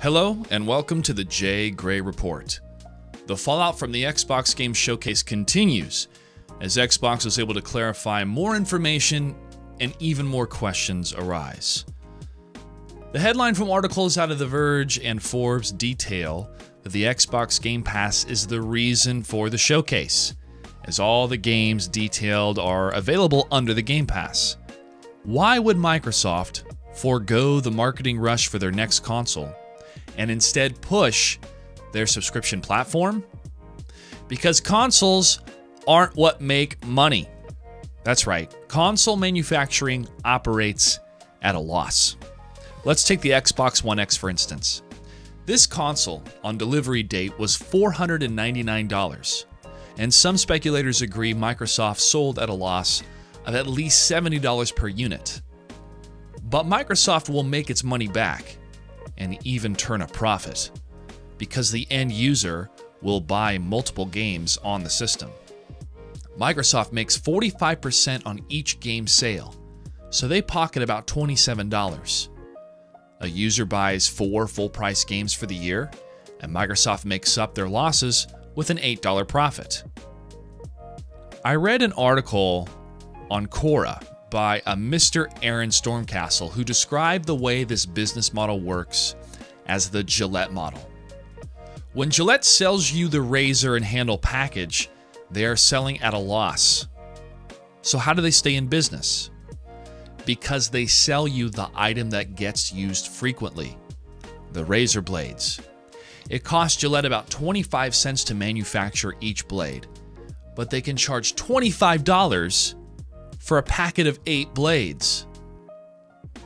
Hello and welcome to the j.gray Report. The fallout from the Xbox Game Showcase continues as Xbox was able to clarify more information and even more questions arise. The headline from articles out of The Verge and Forbes detail that the Xbox Game Pass is the reason for the showcase, as all the games detailed are available under the Game Pass. Why would Microsoft forego the marketing rush for their next console and instead push their subscription platform? Because consoles aren't what make money. That's right, console manufacturing operates at a loss. Let's take the Xbox One X for instance. This console on delivery date was $499, and some speculators agree Microsoft sold at a loss of at least $70 per unit. But Microsoft will make its money back and even turn a profit because the end user will buy multiple games on the system. Microsoft makes 45% on each game sale, so they pocket about $27. A user buys 4 full-price games for the year, and Microsoft makes up their losses with an $8 profit. I read an article on Quora by a Mr. Aaron Stormcastle who described the way this business model works as the Gillette model. When Gillette sells you the razor and handle package, they are selling at a loss. So how do they stay in business? Because they sell you the item that gets used frequently, the razor blades. It costs Gillette about 25 cents to manufacture each blade, but they can charge $25 for a packet of 8 blades.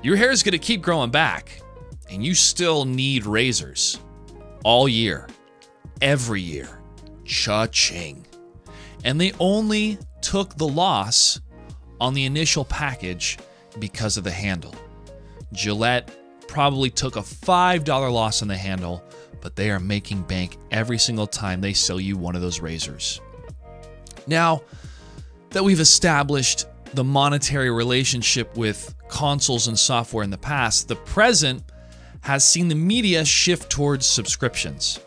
Your hair is going to keep growing back, and you still need razors all year, every year. Cha-ching. And they only took the loss on the initial package because of the handle. Gillette probably took a $5 loss on the handle, but they are making bank every single time they sell you one of those razors. Now that we've established the monetary relationship with consoles and software in the past, the present has seen the media shift towards subscriptions.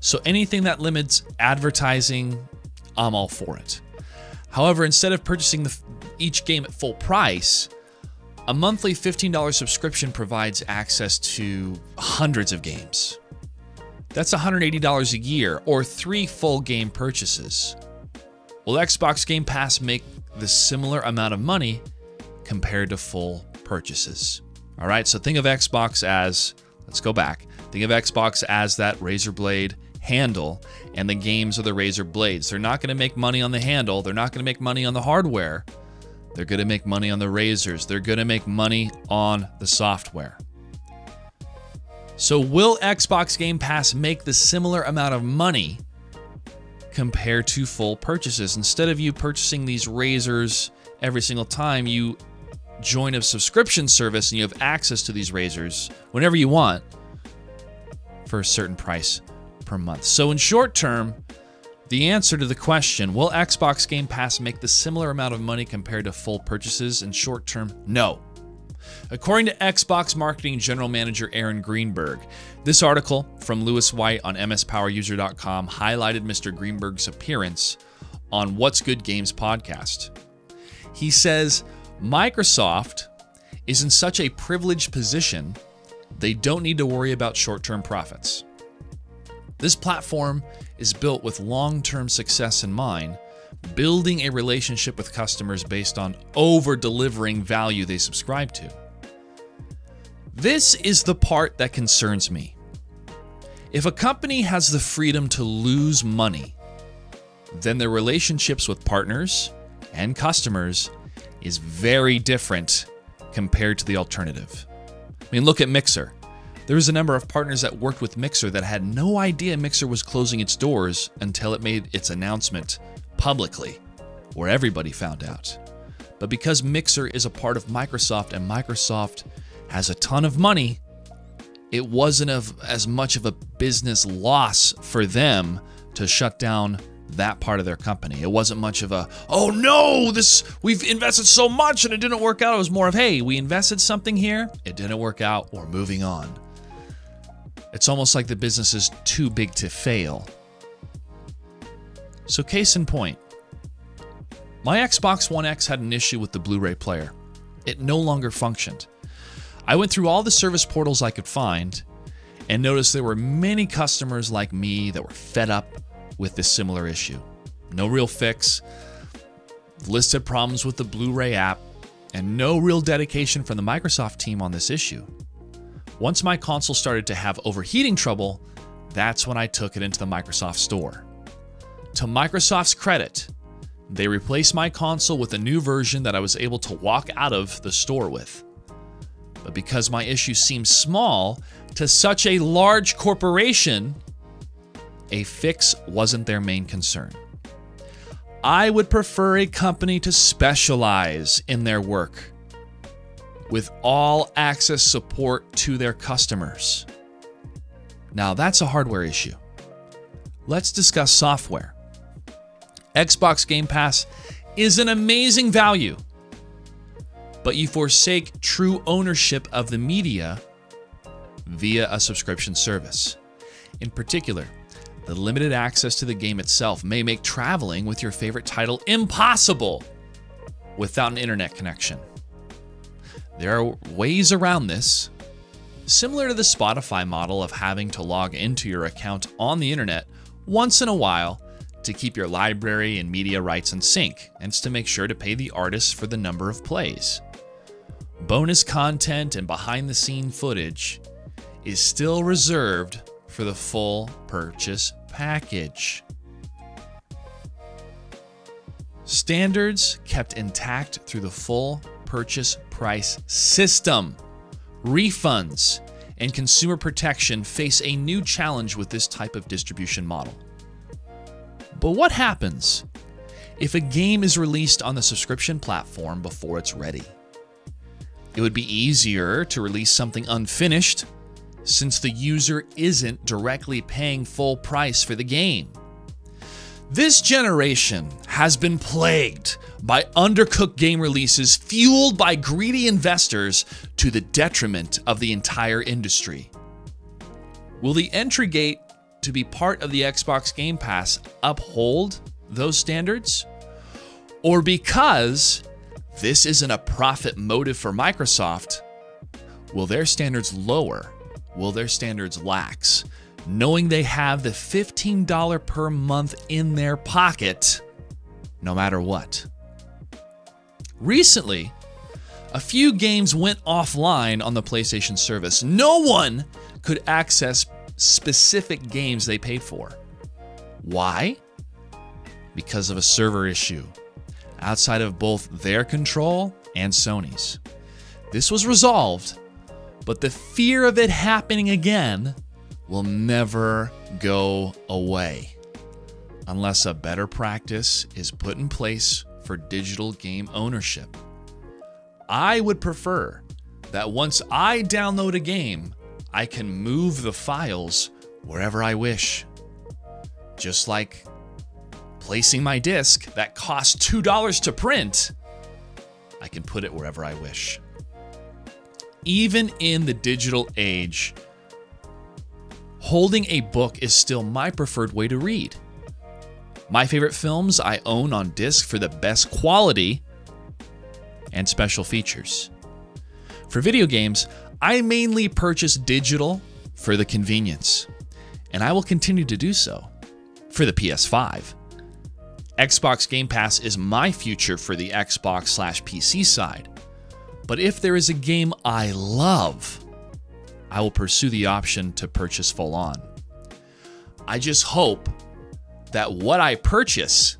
So anything that limits advertising, I'm all for it. However, instead of purchasing each game at full price, a monthly $15 subscription provides access to hundreds of games. That's $180 a year, or 3 full game purchases. Will Xbox Game Pass make the similar amount of money compared to full purchases? All right, so think of Xbox as, let's go back. Think of Xbox as that razor blade handle, and the games are the razor blades. They're not going to make money on the handle. They're not going to make money on the hardware. They're going to make money on the razors. They're going to make money on the software. So will Xbox Game Pass make the similar amount of money compared to full purchases? Instead of you purchasing these razors every single time you join a subscription service and you have access to these razors whenever you want for a certain price per month. So in short term, the answer to the question, will Xbox Game Pass make the similar amount of money compared to full purchases? In short term, no. According to Xbox Marketing General Manager Aaron Greenberg, this article from Lewis White on mspoweruser.com highlighted Mr. Greenberg's appearance on What's Good Games podcast. He says, Microsoft is in such a privileged position, they don't need to worry about short-term profits. This platform is built with long-term success in mind, building a relationship with customers based on over-delivering value they subscribe to. This is the part that concerns me. If a company has the freedom to lose money, then their relationships with partners and customers is very different compared to the alternative. I mean, look at Mixer. There was a number of partners that worked with Mixer that had no idea Mixer was closing its doors until it made its announcement publicly, where everybody found out. But because Mixer is a part of Microsoft and Microsoft has a ton of money, it wasn't as much of a business loss for them to shut down that part of their company. It wasn't much of a, oh no, we've invested so much and it didn't work out. It was more of, hey, we invested something here, it didn't work out, we're moving on. It's almost like the business is too big to fail. So case in point, my Xbox One X had an issue with the Blu-ray player. It no longer functioned. I went through all the service portals I could find and noticed there were many customers like me that were fed up with this similar issue. No real fix, listed problems with the Blu-ray app, and no real dedication from the Microsoft team on this issue. Once my console started to have overheating trouble, that's when I took it into the Microsoft Store. To Microsoft's credit, they replaced my console with a new version that I was able to walk out of the store with. But because my issue seemed small to such a large corporation, a fix wasn't their main concern. I would prefer a company to specialize in their work with all access support to their customers. Now that's a hardware issue. Let's discuss software. Xbox Game Pass is an amazing value, but you forsake true ownership of the media via a subscription service. In particular, the limited access to the game itself may make traveling with your favorite title impossible without an internet connection. There are ways around this, similar to the Spotify model of having to log into your account on the internet once in a while to keep your library and media rights in sync, and it's to make sure to pay the artists for the number of plays. Bonus content and behind-the-scene footage is still reserved for the full purchase package. Standards kept intact through the full purchase price system. Refunds and consumer protection face a new challenge with this type of distribution model. But what happens if a game is released on the subscription platform before it's ready? It would be easier to release something unfinished since the user isn't directly paying full price for the game. This generation has been plagued by undercooked game releases fueled by greedy investors to the detriment of the entire industry. Will the entry gate to be part of the Xbox Game Pass uphold those standards? Or because this isn't a profit motive for Microsoft, will their standards lower? Will their standards lax, knowing they have the $15 per month in their pocket no matter what? Recently, a few games went offline on the PlayStation service. No one could access specific games they paid for. Why? Because of a server issue outside of both their control and Sony's. This was resolved, but the fear of it happening again will never go away unless a better practice is put in place for digital game ownership. I would prefer that once I download a game, I can move the files wherever I wish. Just like placing my disc that costs $2 to print, I can put it wherever I wish. Even in the digital age, holding a book is still my preferred way to read. My favorite films I own on disc for the best quality and special features. For video games, I mainly purchase digital for the convenience, and I will continue to do so for the PS5. Xbox Game Pass is my future for the Xbox/PC side, but if there is a game I love, I will pursue the option to purchase full on. I just hope that what I purchase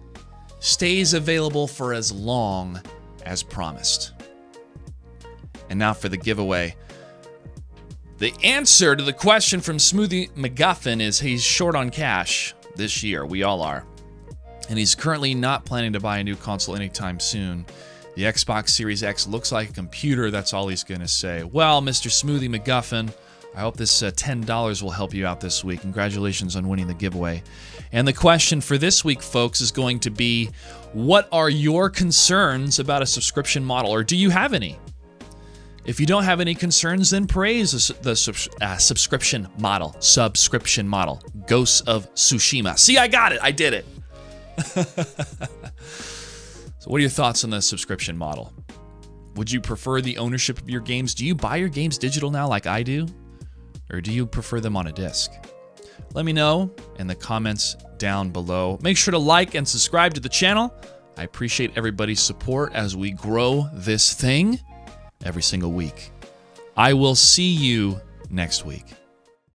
stays available for as long as promised. And now for the giveaway. The answer to the question from Smoothie McGuffin is he's short on cash this year. We all are. And he's currently not planning to buy a new console anytime soon. The Xbox Series X looks like a computer, that's all he's going to say. Well, Mr. Smoothie McGuffin, I hope this $10 will help you out this week. Congratulations on winning the giveaway. And the question for this week, folks, is going to be, what are your concerns about a subscription model, or do you have any? If you don't have any concerns, then praise the subscription model. Subscription model. Ghosts of Tsushima. See, I got it. I did it. So what are your thoughts on the subscription model? Would you prefer the ownership of your games? Do you buy your games digital now like I do? Or do you prefer them on a disc? Let me know in the comments down below. Make sure to like and subscribe to the channel. I appreciate everybody's support as we grow this thing every single week. I will see you next week.